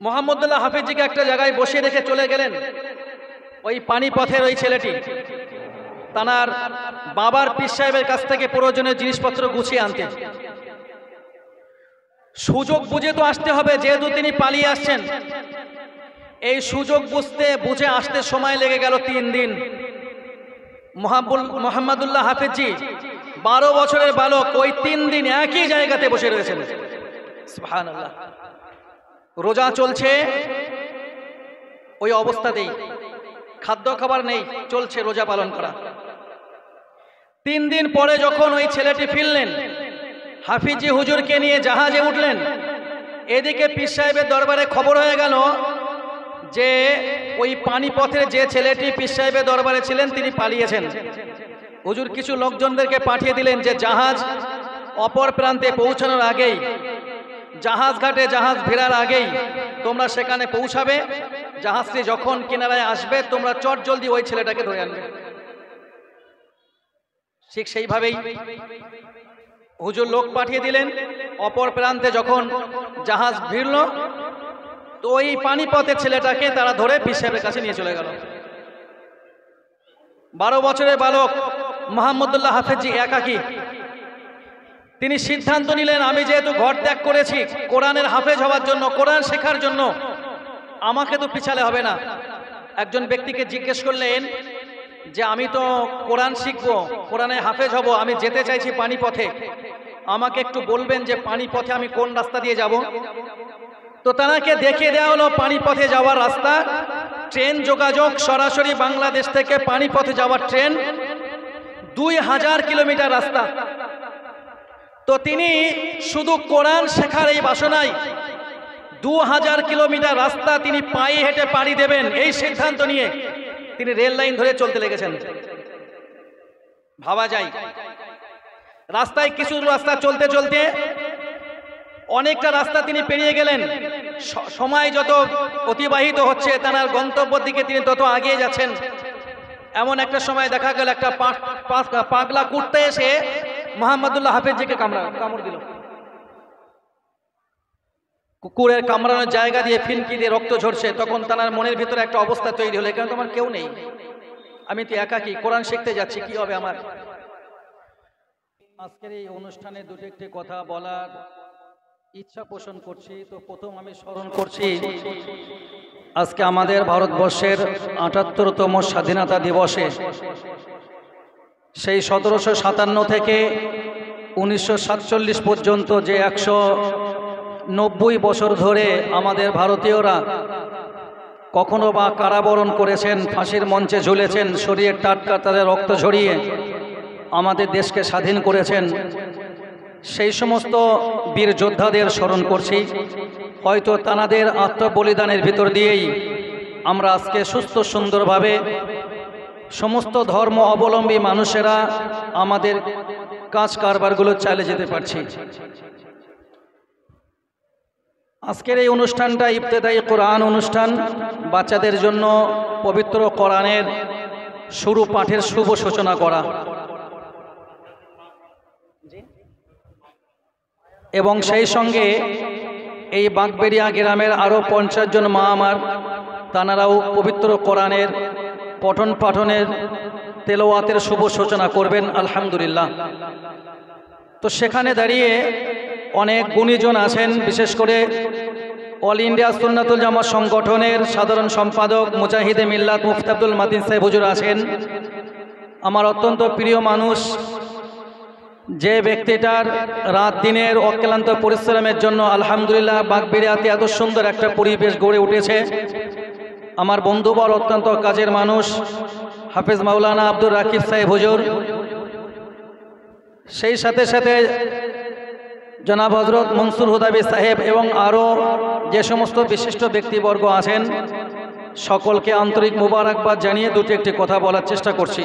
মোহাম্মদুল্লাহ হাফিজজিকে একটা জায়গায় বসিয়ে রেখে চলে গেলেন ওই পানিপথের ওই ছেলেটি তানার বাবার পীর সাহেবের কাছ থেকে প্রয়োজনীয় জিনিসপত্র গুছিয়ে আনতে। সুযোগ বুঝে তো আসতে হবে, যেহেতু তিনি পালিয়ে আসছেন। এই সুযোগ বুঝে আসতে সময় লেগে গেল 3 দিন। মোহাম্মদুল্লাহ হাফিজজি 12 বছরের বালক ওই 3 দিন একই জায়গাতে বসে রয়েছেন। সুবহানাল্লাহ। রোজা চলছে ওই অবস্থাতেই, খাদ্য খাবার নেই, চলছে রোজা পালন করা। 3 দিন পরে যখন ওই ছেলেটি ফিরলেন, হাফিজি হুজুরকে নিয়ে জাহাজে উঠলেন, এদিকে পীর সাহেবের দরবারে খবর হয়ে গেল যে ওই পানিপথের যে ছেলেটি পীর সাহেবের দরবারে ছিলেন তিনি পালিয়েছেন। হুজুর কিছু লোকজনদেরকে পাঠিয়ে দিলেন যে জাহাজ অপর প্রান্তে পৌঁছানোর আগেই, জাহাজ ঘাটে জাহাজ ভিড়ার আগেই তোমরা সেখানে পৌঁছাবে। জাহাজটি যখন কিনারায় আসবে তোমরা চট জলদি ওই ছেলেটাকে ধরে আনবে। ঠিক সেইভাবেই হুজুর লোক পাঠিয়ে দিলেন। অপর প্রান্তে যখন জাহাজ ভিড়ল তো ওই পানিপথের ছেলেটাকে তারা ধরে পীর সাহেবের কাছে নিয়ে চলে গেল। 12 বছরের বালক মোহাম্মদুল্লাহ হাফিজজি একাকী। তিনি সিদ্ধান্ত নিলেন, আমি যেহেতু ঘর ত্যাগ করেছি কোরআনের হাফেজ হওয়ার জন্য, কোরআন শেখার জন্য, আমাকে তো পিছালে হবে না। একজন ব্যক্তিকে জিজ্ঞেস করলেন যে আমি তো কোরআন শিখবো, কোরআনে হাফেজ হব, আমি যেতে চাইছি পানিপথে, আমাকে একটু বলবেন যে পানিপথে আমি কোন রাস্তা দিয়ে যাব? তো তাকে দেখিয়ে দেওয়া হলো পানিপথে যাওয়ার রাস্তা। ট্রেন যোগাযোগ, সরাসরি বাংলাদেশ থেকে পানিপথে যাওয়ার ট্রেন, 2000 কিলোমিটার রাস্তা। তো তিনি শুধু কোরআন শেখার এই বাসনায় 2000 কিলোমিটার রাস্তা তিনি পায়ে হেঁটে পাড়ি দেবেন, এই সিদ্ধান্ত নিয়ে তিনি রেল লাইন ধরে চলতে লেগেছেন। ভাবা যায়, রাস্তায় কিছু রাস্তা চলতে চলতে অনেকটা রাস্তা তিনি পেরিয়ে গেলেন। সময় যত অতিবাহিত হচ্ছে তার গন্তব্যের দিকে তিনি তত এগিয়ে যাচ্ছেন। এমন একটা সময় দেখা গেল একটা পাগলা কুত্তা এসে মোহাম্মদুল্লাহ হাফিজজিকে কামড় দিল। কুকুরের কামড়ানোর জায়গা দিয়ে ফিনকি দিয়ে রক্ত ঝরছে। তখন তার মনের ভিতরে একটা অবস্থা তৈরি হলো, এখানে তো আমার কেউ নেই, আমি তো একাকী, কোরআন শিখতে যাচ্ছি, কি হবে আমার? আজকের এই অনুষ্ঠানে দুটো একটি কথা বলার ইচ্ছা পোষণ করছি। তো প্রথম আমি স্মরণ করছি আজকে আমাদের ভারতবর্ষের ৭৮তম স্বাধীনতা দিবসে, সেই ১৭৫৭ থেকে ১৯৪৭ পর্যন্ত যে ১৯০ বছর ধরে আমাদের ভারতীয়রা কখনো বা কারাবরণ করেছেন, ফাঁসির মঞ্চে ঝুলেছেন, শরীরের টাটকা তাদের রক্ত ঝরিয়ে আমাদের দেশকে স্বাধীন করেছেন, সেই সমস্ত বীর যোদ্ধাদের স্মরণ করছি। হয়তো তাঁদের আত্মবলিদানের ভিতর দিয়েই আমরা আজকে সুস্থ সুন্দরভাবে সমস্ত ধর্ম অবলম্বী মানুষেরা আমাদের কাজ কারবারগুলো চালিয়ে যেতে পারছি। আজকের এই অনুষ্ঠানটা ইবতেদায়ী কোরআন অনুষ্ঠান, বাচ্চাদের জন্য পবিত্র কোরআনের শুরু পাঠের শুভ সূচনা করা, এবং সেই সঙ্গে এই বাঁকবেড়িয়া গ্রামের আরও 50 জন মা আমার, তানারাও পবিত্র কোরআনের পঠন পাঠনের তেলাওয়াতের শুভ সূচনা করবেন আলহামদুলিল্লাহ। তো সেখানে দাঁড়িয়ে অনেক গুণীজন আছেন, বিশেষ করে অল ইন্ডিয়া সুন্নাতুল জামাত সংগঠনের সাধারণ সম্পাদক মুজাহিদে মিল্লাত মুফতি আব্দুল মাতিন সাহেব হুজুর আছেন। আমার অত্যন্ত প্রিয় মানুষ, যে ব্যক্তিটার রাত দিনের অক্লান্ত পরিশ্রমের জন্য আলহামদুলিল্লাহ বাঁকবেড়িয়াতে এত সুন্দর একটা পরিবেশ গড়ে উঠেছে। আমার বন্ধুবর, অত্যন্ত কাজের মানুষ হাফেজ মাওলানা আব্দুর রাকিব সাহেব হুজুর, সেই সাথে সাথে জনাব হজরত মনসুর হুদাবি সাহেব এবং আরও যে সমস্ত বিশিষ্ট ব্যক্তিবর্গ আছেন, সকলকে আন্তরিক মুবারকবাদ জানিয়ে দুটি একটি কথা বলার চেষ্টা করছি।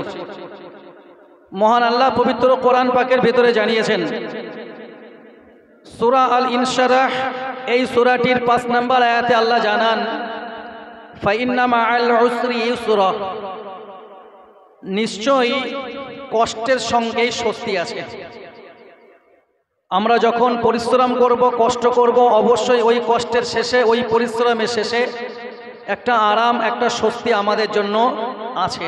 মহান আল্লাহ পবিত্র কোরআন পাকের ভিতরে জানিয়েছেন, সূরা আল ইনশারাহ, এই সূরাটির 5 নম্বর আয়াতে আল্লাহ জানান, ফাইন্না মাআল উসরি ইউসরা, নিশ্চয়ই কষ্টের সঙ্গেই স্বস্তি আছে। আমরা যখন পরিশ্রম করব, কষ্ট করব, অবশ্যই ওই কষ্টের শেষে, ওই পরিশ্রমের শেষে একটা আরাম, একটা স্বস্তি আমাদের জন্য আছে।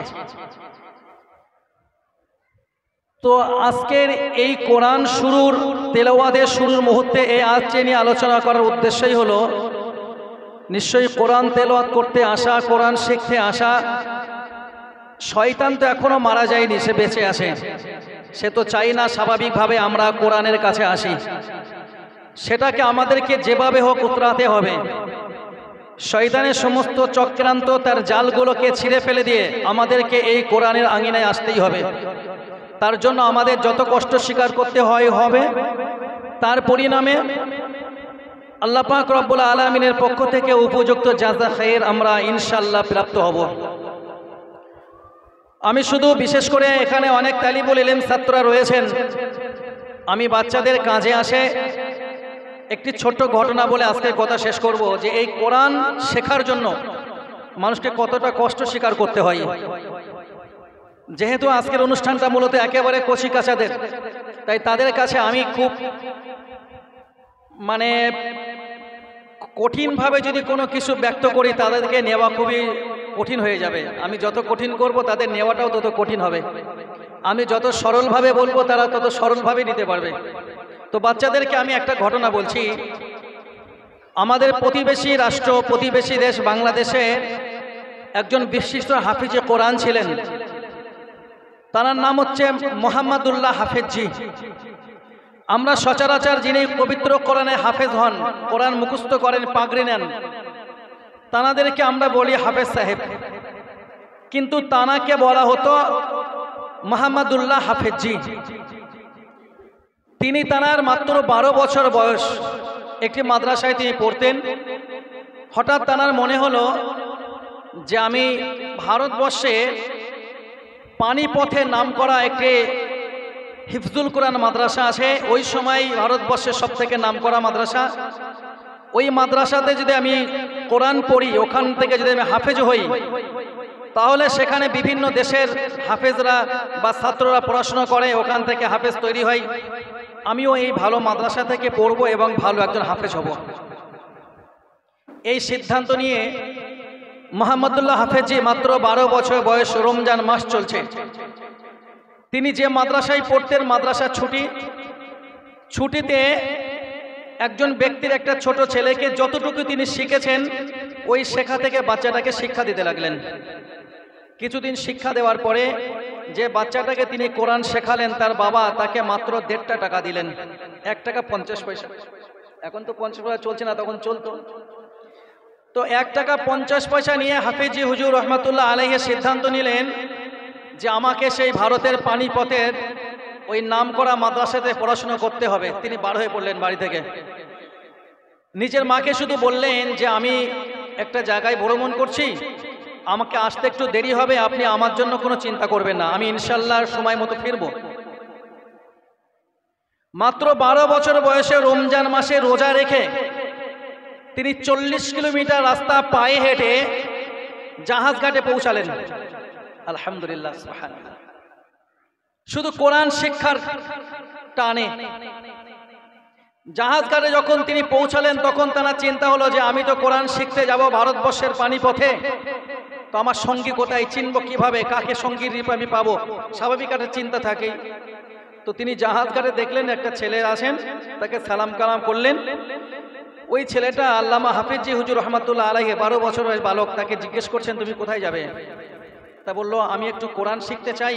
তো আজকের এই কোরআন শুরুর তেলাওয়াতের শুরুর মুহূর্তে এই আয়াতটি নিয়ে আলোচনা করার উদ্দেশ্যই হলো, নিশ্চয়ই কোরআন তেলাওয়াত করতে আসা, কোরআন শিখতে আসা শয়তান তো এখনো মারা যায়নি, সে বেঁচে আছে। সে তো চাই না স্বাভাবিকভাবে আমরা কোরআনের কাছে আসি। সেটাকে আমাদেরকে যেভাবে হোক উতরাতে হবে। শয়তানের সমস্ত চক্রান্ত, তার জালগুলোকে ছিঁড়ে ফেলে দিয়ে আমাদেরকে এই কোরআনের আঙিনায় আসতেই হবে। তার জন্য আমাদের যত কষ্ট স্বীকার করতে হবে, তার পরিণামে আল্লাহ পাক রব্বুল আলামিনের পক্ষ থেকে উপযুক্ত জাযা খায়ের আমরা ইনশাআল্লাহ প্রাপ্ত হব। আমি শুধু বিশেষ করে এখানে অনেক তালিবুল ইলম ছাত্ররা রয়েছেন, আমি বাচ্চাদের কাজে আসে একটি ছোট্ট ঘটনা বলে আজকের কথা শেষ করব, যে এই কোরআন শেখার জন্য মানুষকে কতটা কষ্ট স্বীকার করতে হয়। যেহেতু আজকের অনুষ্ঠানটা মূলত একেবারে কচি কাচাদের, তাই তাদের কাছে আমি খুব কঠিনভাবে যদি কোনো কিছু ব্যক্ত করি, তাদেরকে নেওয়া খুবই কঠিন হয়ে যাবে। আমি যত কঠিন করব, তাদের নেওয়াটাও তত কঠিন হবে। আমি যত সরলভাবে বলবো, তারা তত সরলভাবে নিতে পারবে। তো বাচ্চাদেরকে আমি একটা ঘটনা বলছি। আমাদের প্রতিবেশী রাষ্ট্র, প্রতিবেশী দেশ বাংলাদেশে একজন বিশিষ্ট হাফিজে কোরআন ছিলেন। তার নাম হচ্ছে মোহাম্মদুল্লাহ হাফেজজি। আমরা সচরাচর যিনি পবিত্র কোরআনে হাফেজ হন, কোরআন মুখস্থ করেন, পাগড়ি নেন, তানাদেরকে আমরা বলি হাফেজ সাহেব। কিন্তু তানাকে বলা হতো মোহাম্মদুল্লাহ হাফেজজি। তিনি তানার মাত্র 12 বছর বয়স, একটি মাদ্রাসায় তিনি পড়তেন। হঠাৎ তানার মনে হলো যে আমি ভারতবর্ষে পানিপথে নাম করা একটি হিফজুল কোরআন মাদ্রাসা আছে, ওই সময় ভারতবর্ষের সবথেকে নামকরা মাদ্রাসা। ওই মাদ্রাসাতে যদি আমি কোরআন পড়ি, ওখান থেকে যদি আমি হাফেজ হই, তাহলে সেখানে বিভিন্ন দেশের হাফেজরা বা ছাত্ররা পড়াশোনা করে, ওখান থেকে হাফেজ তৈরি হয়। আমিও এই ভালো মাদ্রাসা থেকে পড়ব এবং ভালো একজন হাফেজ হব। এই সিদ্ধান্ত নিয়ে মোহাম্মদুল্লাহ হাফেজজি মাত্র 12 বছর বয়স, রমজান মাস চলছে। তিনি যে মাদ্রাসায় পড়তেন, মাদ্রাসার ছুটিতে একজন ব্যক্তির একটা ছোট ছেলেকে যতটুকু তিনি শিখেছেন, ওই শেখা থেকে বাচ্চাটাকে শিক্ষা দিতে লাগলেন। কিছুদিন শিক্ষা দেওয়ার পরে যে বাচ্চাটাকে তিনি কোরআন শেখালেন, তার বাবা তাকে মাত্র 1.5 টাকা দিলেন, 1 টাকা 50 পয়সা। এখন তো 50 পয়সা চলছে না, তখন চলতো। তো 1 টাকা 50 পয়সা নিয়ে হাফিজি হুজুর রহমাতুল্লাহ আলাইহি সিদ্ধান্ত নিলেন যে আমাকে সেই ভারতের পানিপথের ওই নামকরা মাদ্রাসাতে পড়াশোনা করতে হবে। তিনি বার হয়ে পড়লেন বাড়ি থেকে। নিজের মাকে শুধু বললেন যে আমি একটা জায়গায় ভ্রমণ করছি, আমাকে আসতে একটু দেরি হবে, আপনি আমার জন্য কোনো চিন্তা করবেন না, আমি ইনশাল্লাহ সময় মতো ফিরব। মাত্র 12 বছর বয়সে রমজান মাসে রোজা রেখে তিনি 40 কিলোমিটার রাস্তা পায়ে হেঁটে জাহাজ ঘাটে পৌঁছালেন। আলহামদুলিল্লাহ, সুবহানাল্লাহ। শুধু কোরআন শিক্ষার টানে জাহাজ ঘাটে যখন তিনি পৌঁছালেন, তখন তার চিন্তা হলো যে আমি তো কোরআন শিখতে যাব ভারতবর্ষের পানিপথে, তো আমার সঙ্গী কোথায়, চিনব কিভাবে, কাকে সঙ্গীর রূপে আমি পাবো, স্বাভাবিক একটা চিন্তা থাকেই। তো তিনি জাহাজ ঘাটে দেখলেন একটা ছেলে আছেন, তাকে সালাম কালাম করলেন। ওই ছেলেটা আল্লামা হাফিজি হুজুর রহমাতুল্লাহ আলাইহি, 12 বছর বয়স বালক। তাকে জিজ্ঞেস করছেন তুমি কোথায় যাবে? তা বললো আমি একটু কোরআন শিখতে চাই,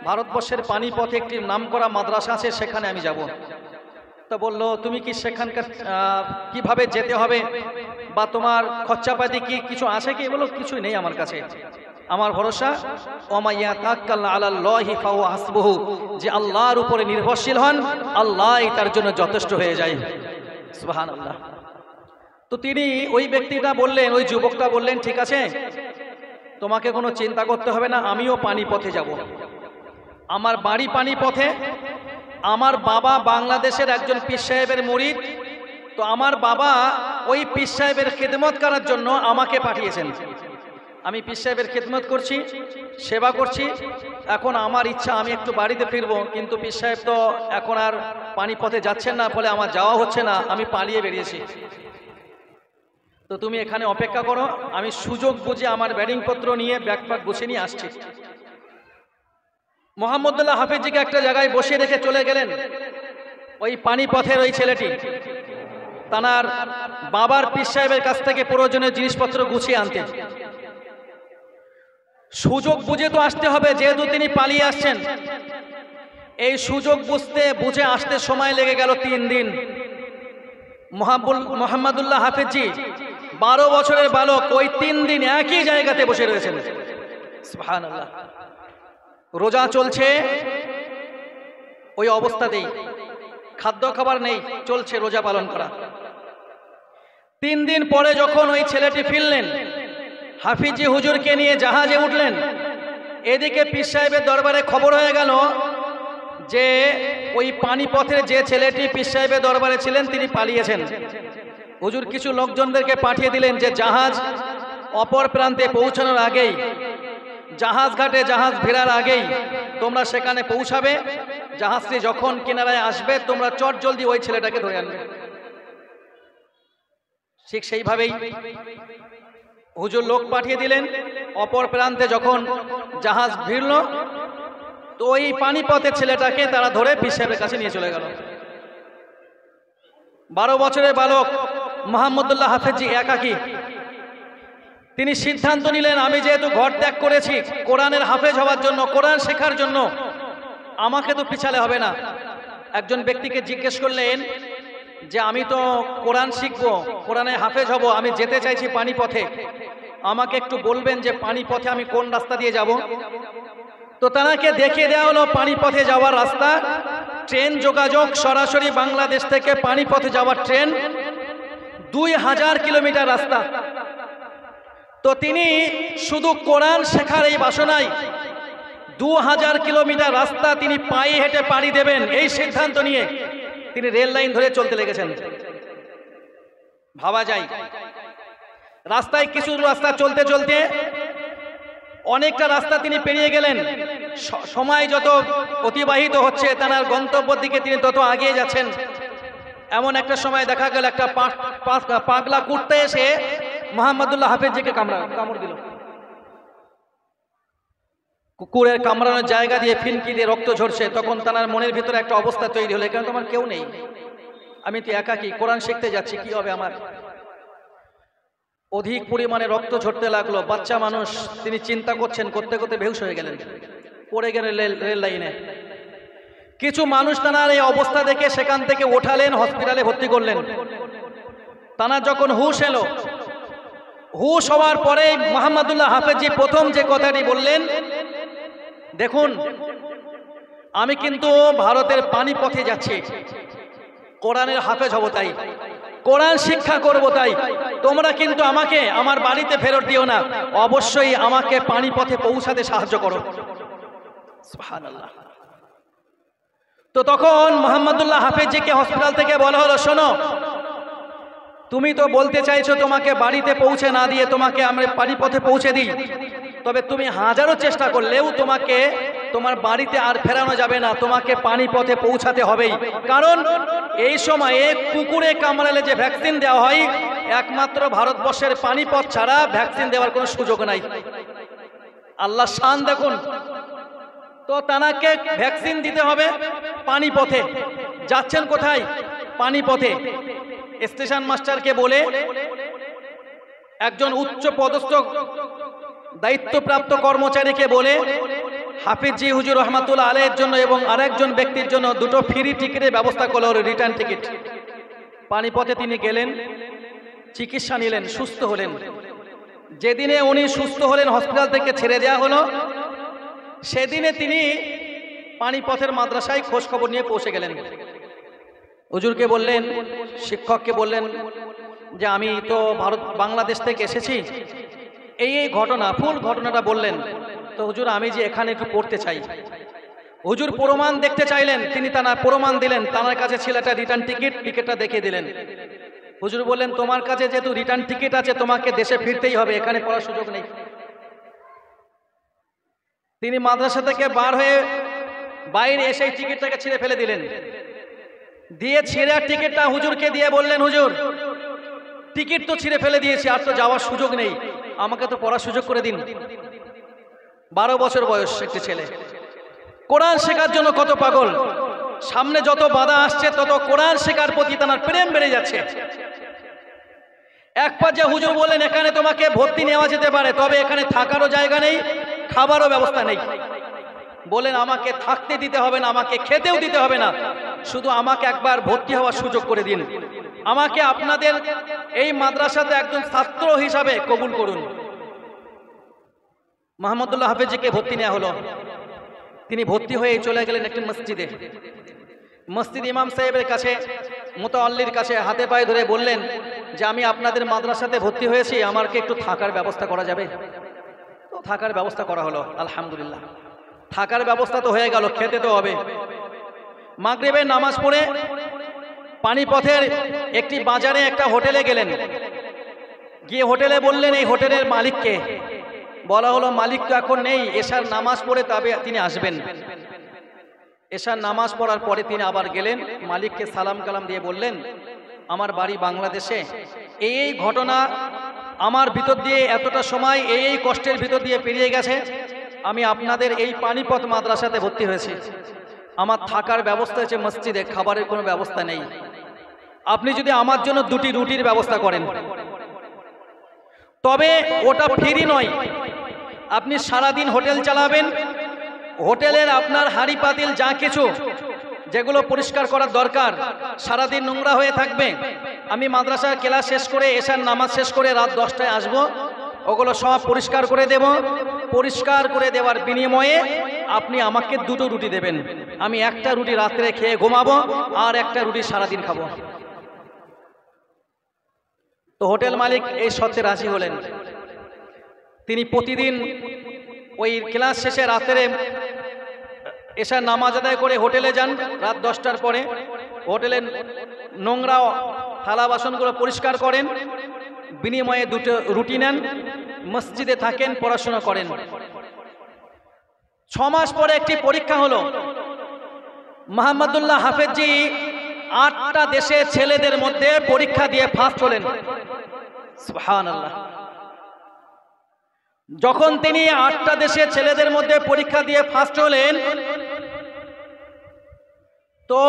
ভারতবর্ষের পানিপথে একটি নামকরা মাদ্রাসা আছে, সেখানে আমি যাব। তা বললো তুমি কি সেখানকার কিভাবে যেতে হবে বা তোমার খরচাপাতি কি কিছু আছে কি? বলো কিছুই নেই আমার কাছে, আমার ভরসা ওমাইয়া তাওয়াক্কাল আলাল্লাহি ফাহুয়া হাসবুহু, যে আল্লাহর উপরে নির্ভরশীল হন, আল্লাহই তার জন্য যথেষ্ট হয়ে যায়। সুবহানাল্লাহ। তো তিনি, ওই ব্যক্তিটা বললেন, ওই যুবকটা বললেন ঠিক আছে, তোমাকে কোনো চিন্তা করতে হবে না, আমিও পানিপথে যাব। আমার বাড়ি পানিপথে, আমার বাবা বাংলাদেশের একজন পীর সাহেবের মুরিদ, তো আমার বাবা ওই পীর সাহেবের খিদমত করার জন্য আমাকে পাঠিয়েছেন। আমি পীর সাহেবের খেদমত করছি, সেবা করছি। এখন আমার ইচ্ছা আমি একটু বাড়িতে ফিরবো, কিন্তু পীর সাহেব তো এখন আর পানিপথে যাচ্ছেন না, ফলে আমার যাওয়া হচ্ছে না, আমি পালিয়ে বেরিয়েছি। তো তুমি এখানে অপেক্ষা করো, আমি সুযোগ বুঝে আমার ব্যাটিংপত্র নিয়ে ব্যাগ প্যাক গুছিয়ে নিয়ে আসছি। মোহাম্মদুল্লাহ হাফিজজিকে একটা জায়গায় বসিয়ে রেখে চলে গেলেন ওই পানিপথের ওই ছেলেটি, তানার বাবার পীর সাহেবের কাছ থেকে প্রয়োজনীয় জিনিসপত্র গুছিয়ে আনতে। সুযোগ বুঝে তো আসতে হবে, যেহেতু তিনি পালিয়ে আসছেন। এই সুযোগ বুঝে আসতে সময় লেগে গেল 3 দিন। মোহাম্মদুল্লাহ হাফিজজি 12 বছরের বালক, ওই 3 দিন একই জায়গাতে বসে রয়েছেন। সুবহানাল্লাহ। রোজা চলছে, ওই অবস্থাতেই খাদ্য খাবার নেই, চলছে রোজা পালন করা। 3 দিন পরে যখন ওই ছেলেটি ফিরলেন, হাফিজি হুজুরকে নিয়ে জাহাজে উঠলেন, এদিকে পীর সাহেবের দরবারে খবর হয়ে গেল যে ওই পানিপথের যে ছেলেটি পীর সাহেবের দরবারে ছিলেন তিনি পালিয়েছেন। হুজুর কিছু লোকজনদেরকে পাঠিয়ে দিলেন যে জাহাজ অপর প্রান্তে পৌঁছানোর আগেই, জাহাজ ঘাটে জাহাজ ফেরার আগেই তোমরা সেখানে পৌঁছাবে। জাহাজটি যখন কিনারায় আসবে তোমরা চট জলদি ওই ছেলেটাকে ধরে আনবে। ঠিক সেইভাবেই হুজুর লোক পাঠিয়ে দিলেন। অপর প্রান্তে যখন জাহাজ ভিড়ল, তো ওই পানিপথের ছেলেটাকে তারা ধরে পীর সাহেবের কাছে নিয়ে চলে গেল। 12 বছরের বালক মোহাম্মদুল্লাহ হাফিজজি একাকী। তিনি সিদ্ধান্ত নিলেন, আমি যেহেতু ঘর ত্যাগ করেছি কোরআনের হাফেজ হওয়ার জন্য, কোরআন শেখার জন্য, আমাকে তো পিছালে হবে না। একজন ব্যক্তিকে জিজ্ঞেস করলেন যে আমি তো কোরআন শিখবো, কোরআনে হাফেজ হব, আমি যেতে চাইছি পানিপথে, আমাকে একটু বলবেন যে পানিপথে আমি কোন রাস্তা দিয়ে যাব? তো তাকে দেখিয়ে দেওয়া হলো পানিপথে যাওয়ার রাস্তা। ট্রেন যোগাযোগ সরাসরি বাংলাদেশ থেকে পানিপথে যাওয়ার ট্রেন, 2000 কিলোমিটার রাস্তা। তো তিনি শুধু কোরআন শেখার এই বাসনায় 2000 কিলোমিটার রাস্তা তিনি পায়ে হেঁটে পাড়ি দেবেন, এই সিদ্ধান্ত নিয়ে তিনি রেল লাইন ধরে চলতে লেগেছেন। ভাবা যায়, রাস্তায় কিছু রাস্তা চলতে চলতে অনেকটা রাস্তা তিনি পেরিয়ে গেলেন। সময় যত অতিবাহিত হচ্ছে তার গন্তব্যের দিকে তিনি তত এগিয়ে যাচ্ছেন। এমন একটা সময় দেখা গেল একটা পাগলা কুত্তা এসে মোহাম্মদুল্লাহ হাফিজজিকে কামড় দিল। কুকুরের কামড়ানোর জায়গা দিয়ে ফিনকি দিয়ে রক্ত ঝরছে। তখন তার মনের ভিতরে একটা অবস্থা তৈরি হলো, এখানে তো আমার কেউ নেই, আমি তো একাকী, কোরআন শিখতে যাচ্ছি, কি হবে আমার? অধিক পরিমাণে রক্ত ঝরতে লাগলো। বাচ্চা মানুষ, তিনি চিন্তা করছেন, করতে করতে বেহুশ হয়ে গেলেন, পড়ে গেলেন রেল লাইনে। কিছু মানুষ তার এই অবস্থা দেখে সেখান থেকে ওঠালেন, হসপিটালে ভর্তি করলেন। তার যখন হুশ এলো, হুশ হওয়ার পরে মোহাম্মদুল্লাহ হাফিজজি প্রথম যে কথাটি বললেন, দেখুন আমি কিন্তু ভারতের পানিপথে যাচ্ছি, কোরআনের হাফেজ হব, তাই কোরআন শিক্ষা করব, তাই তোমরা কিন্তু আমাকে আমার বাড়িতে ফেরত দিও না, অবশ্যই আমাকে পানিপথে পৌঁছাতে সাহায্য করো। সুবহানাল্লাহ। তো তখন মোহাম্মদুল্লাহ হাফিজজিকে হসপিটাল থেকে বলা হলো, শোনো, তুমি তো বলতে চাইছো তোমাকে বাড়িতে পৌঁছে না দিয়ে তোমাকে আমরা পানিপথে পৌঁছে দিই, তবে তুমি হাজারো চেষ্টা করলেও তোমাকে তোমার বাড়িতে আর ফেরানো যাবে না, তোমাকে পানিপথে পৌঁছাতে হবেই। কারণ এই সময়ে কুকুরে কামড়ালে যে ভ্যাকসিন দেওয়া হয়, একমাত্র ভারতবর্ষের পানিপথ ছাড়া ভ্যাকসিন দেওয়ার কোনো সুযোগ নাই। আল্লাহ শান দেখুন। তো তানাকে ভ্যাকসিন দিতে হবে পানিপথে। যাচ্ছেন কোথায়? পানিপথে। স্টেশন মাস্টারকে বলে একজন উচ্চ পদস্থ দায়িত্বপ্রাপ্ত কর্মচারীকে বলে হাফিজজি হুজুর রহমাতুল্লাহ আলাইহির জন্য এবং আরেকজন ব্যক্তির জন্য দুটো ফ্রি টিকিটের ব্যবস্থা করলো, রিটার্ন টিকিট। পানিপথে তিনি গেলেন, চিকিৎসা নিলেন, সুস্থ হলেন। যেদিনে উনি সুস্থ হলেন, হসপিটাল থেকে ছেড়ে দেওয়া হলো, সেদিনে তিনি পানিপথের মাদ্রাসায় খোঁজ খবর নিয়ে পৌঁছে গেলেন। হুজুরকে বললেন, শিক্ষককে বললেন যে আমি তো বাংলাদেশ থেকে এসেছি, এই ঘটনা, ফুল ঘটনাটা বললেন। তো হুজুর আমি যে এখানে একটু পড়তে চাই। হুজুর প্রমাণ দেখতে চাইলেন, তিনি তার প্রমাণ দিলেন। তার কাছে ছিল একটা রিটার্ন টিকিট, টিকিটটা দেখিয়ে দিলেন। হুজুর বললেন, তোমার কাছে যেহেতু রিটার্ন টিকিট আছে, তোমাকে দেশে ফিরতেই হবে, এখানে পড়ার সুযোগ নেই। তিনি মাদ্রাসা থেকে বার হয়ে বাইরে এসে টিকিটটাকে ছিঁড়ে ফেলে দিলেন। দিয়ে ছিঁড়ে টিকিটটা হুজুরকে দিয়ে বললেন, হুজুর টিকিট তো ছিঁড়ে ফেলে দিয়েছি, আর তো যাওয়ার সুযোগ নেই, আমাকে তো পড়ার সুযোগ করে দিন। 12 বছর বয়স একটি ছেলে, কোরআন শেখার জন্য কত পাগল। সামনে যত বাধা আসছে তত কোরআন শেখার প্রতি তার প্রেম বেড়ে যাচ্ছে। এক পর্যায়ে হুজুর বললেন, এখানে তোমাকে ভর্তি নেওয়া যেতে পারে, তবে এখানে থাকারও জায়গা নেই, খাবারও ব্যবস্থা নেই। বলেন, আমাকে থাকতে দিতে হবে না, আমাকে খেতেও দিতে হবে না, শুধু আমাকে একবার ভর্তি হওয়ার সুযোগ করে দিন, আমাকে আপনাদের এই মাদ্রাসাতে একজন ছাত্র হিসাবে কবুল করুন। মাহমুদুল্লাহ হাফেজিকে ভর্তি নেওয়া হলো। তিনি ভর্তি হয়ে চলে গেলেন একটি মসজিদে। মসজিদ ইমাম সাহেবের কাছে, মুতাআল্লির কাছে হাতে পায়ে ধরে বললেন যে আমি আপনাদের মাদ্রাসাতে ভর্তি হয়েছি, আমাকে একটু থাকার ব্যবস্থা করা যাবে? তো থাকার ব্যবস্থা করা হলো। আলহামদুলিল্লাহ, থাকার ব্যবস্থা তো হয়ে গেল, খেতে তো হবে। মাগরিবের নামাজ পড়ে পানিপথের একটি বাজারে একটা হোটেলে গেলেন। গিয়ে হোটেলে বললেন এই হোটেলের মালিককে। বলা হলো মালিক তো এখন নেই, এশার নামাজ পড়ে তবে তিনি আসবেন। এশার নামাজ পড়ার পরে তিনি আবার গেলেন, মালিককে সালাম কালাম দিয়ে বললেন, আমার বাড়ি বাংলাদেশে, এই ঘটনা আমার ভিতর দিয়ে এতটা সময় এই কষ্টের ভিতর দিয়ে পেরিয়ে গেছে, আমি আপনাদের এই পানিপথ মাদ্রাসাতে ভর্তি হয়েছি, আমার থাকার ব্যবস্থা হচ্ছে মসজিদে, খাবারের কোনো ব্যবস্থা নেই, আপনি যদি আমার জন্য 2টি রুটির ব্যবস্থা করেন, তবে ওটা ফ্রি নয়, আপনি সারাদিন হোটেল চালাবেন, হোটেলের আপনার হাঁড়ি পাতিল যা কিছু যেগুলো পরিষ্কার করার দরকার সারাদিন নোংরা হয়ে থাকবে, আমি মাদ্রাসার ক্লাস শেষ করে এশার নামাজ শেষ করে রাত 10টায় আসবো, ওগুলো সব পরিষ্কার করে দেব, পরিষ্কার করে দেওয়ার বিনিময়ে আপনি আমাকে 2টো রুটি দেবেন, আমি একটা রুটি রাত্রে খেয়ে ঘুমাবো আর একটা রুটি সারাদিন খাবো। তো হোটেল মালিক এই শর্তে রাজি হলেন। তিনি প্রতিদিন ওই ক্লাস শেষে রাত্রে এশার নামাজ আদায় করে হোটেলে যান, রাত 10টার পরে হোটেলে নোংরা থালা বাসনগুলো পরিষ্কার করেন, বিনিময়ে 2টো রুটি নেন, মসজিদে থাকেন, পড়াশোনা করেন। 6 মাস পরে একটি পরীক্ষা হলো। মাহমুদুল্লাহ হাফেজি 8টা দেশের ছেলেদের মধ্যে পরীক্ষা দিয়ে ফার্স্ট হলেন। সুবহানাল্লাহ। যখন তিনি 8টা দেশের ছেলেদের মধ্যে পরীক্ষা দিয়ে ফার্স্ট হলেন, তো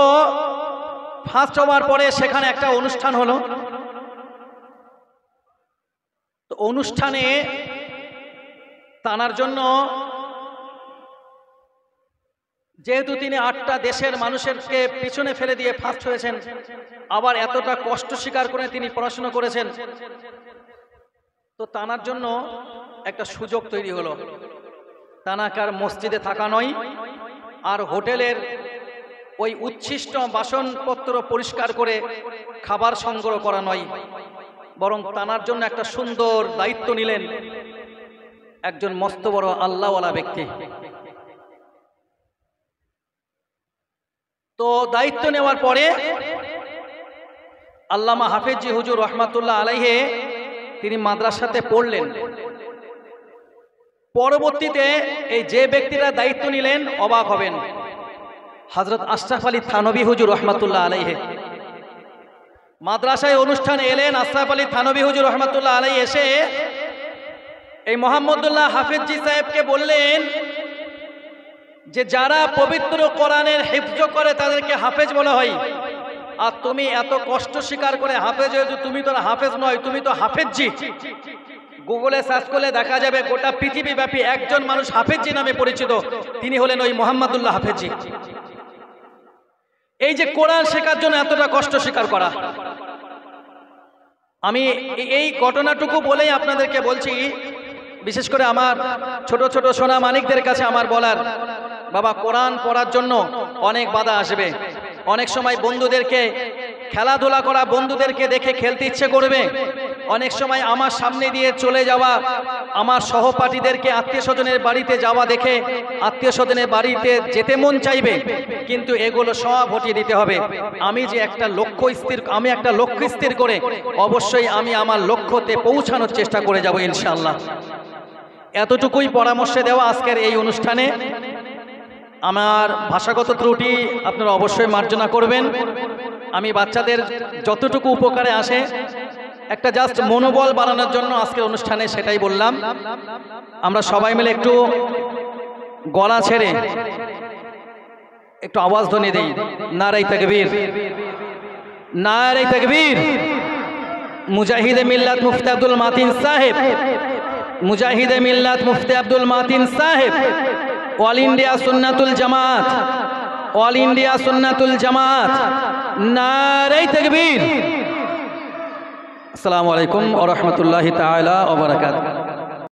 ফার্স্ট হওয়ার পরে সেখানে একটা অনুষ্ঠান হলো। তো অনুষ্ঠানে তানার জন্য, যেহেতু তিনি 8টা দেশের মানুষেরকে পিছনে ফেলে দিয়ে ফার্স্ট হয়েছেন, আবার এতটা কষ্ট স্বীকার করে তিনি পড়াশোনা করেছেন, তো তানার জন্য একটা সুযোগ তৈরি হলো। তানাকার মসজিদে থাকা নয়, আর হোটেলের ওই উচ্ছিষ্ট বাসনপত্র পরিষ্কার করে খাবার সংগ্রহ করা নয়, বরং তানার জন্য একটা সুন্দর দায়িত্ব নিলেন একজন মস্ত বড় আল্লাহওয়ালা ব্যক্তি। তো দায়িত্ব নেওয়ার পরে আল্লামা হাফেজি হুজুর রহমাতুল্লাহ আলাইহে তিনি মাদ্রাসাতে পড়লেন। পরবর্তীতে এই যে ব্যক্তিরা দায়িত্ব নিলেন অবাক হবেন, হযরত আশরাফ আলী থানভী হুজুর রহমাতুল্লাহ আলাইহে মাদ্রাসায় অনুষ্ঠানে এলেন। আশরাফ আলী থানভী হুজুর রহমাতুল্লাহ আলাইহি এসে এই মোহাম্মদুল্লাহ হাফেজি সাহেবকে বললেন যে যারা পবিত্র কোরআনের হিফজ করে তাদেরকে হাফেজ বলা হয়, আর তুমি এত কষ্ট স্বীকার করে হাফেজ হয়েছো, তুমি তো হাফেজ নয়, তুমি তো হাফেজি। গুগলে সার্চ করলে দেখা যাবে গোটা পৃথিবীব্যাপী একজন মানুষ হাফেজি নামে পরিচিত, তিনি হলেন ওই মোহাম্মদুল্লাহ হাফেজি। এই যে কোরআন শেখার জন্য এতটা কষ্ট স্বীকার করা, আমি এই ঘটনাটুকু বলেই আপনাদেরকে বলছি, বিশেষ করে আমার ছোট ছোট সোনা মানিকদের কাছে আমার বলার, বাবা কোরআন পড়ার জন্য অনেক বাধা আসবে। অনেক সময় বন্ধুদেরকে খেলাধুলা করা, বন্ধুদেরকে দেখে খেলতে ইচ্ছে করবে, অনেক সময় আমার সামনে দিয়ে চলে যাওয়া আমার সহপাঠীদেরকে আত্মীয় স্বজনের বাড়িতে যাওয়া দেখে আত্মীয় স্বজনের বাড়িতে যেতে মন চাইবে, কিন্তু এগুলো সব হটিয়ে দিতে হবে। আমি একটা লক্ষ্য স্থির করে অবশ্যই আমি আমার লক্ষ্যতে পৌঁছানোর চেষ্টা করে যাব ইনশাআল্লাহ। এতটুকুই পরামর্শ দেওয়া আজকের এই অনুষ্ঠানে। আমার ভাষাগত ত্রুটি আপনারা অবশ্যই মার্জনা করবেন। আমি বাচ্চাদের যতটুকু উপকারে আসে একটা জাস্ট মনোবল বাড়ানোর জন্য আজকের অনুষ্ঠানে সেটাই বললাম। আমরা সবাই মিলে একটু গলা ছেড়ে একটু আওয়াজ ধ্বনি দেই, নারে তাকবীর, নারে তাকবীর। মুজাহিদে মিল্লাত মুফতি আব্দুল মাতিন সাহেব, মুজাহিদে মিল্লাত মুফতি আব্দুল মাতিন সাহেব, অল ইন্ডিয়া সুন্নাতুল জামাত, অল ইন্ডিয়া সুন্নাতুল জামাত, নারে তাকবীর। আসসালামু আলাইকুম ওয়া রাহমাতুল্লাহি তাআলা ওয়া বারাকাতুহু।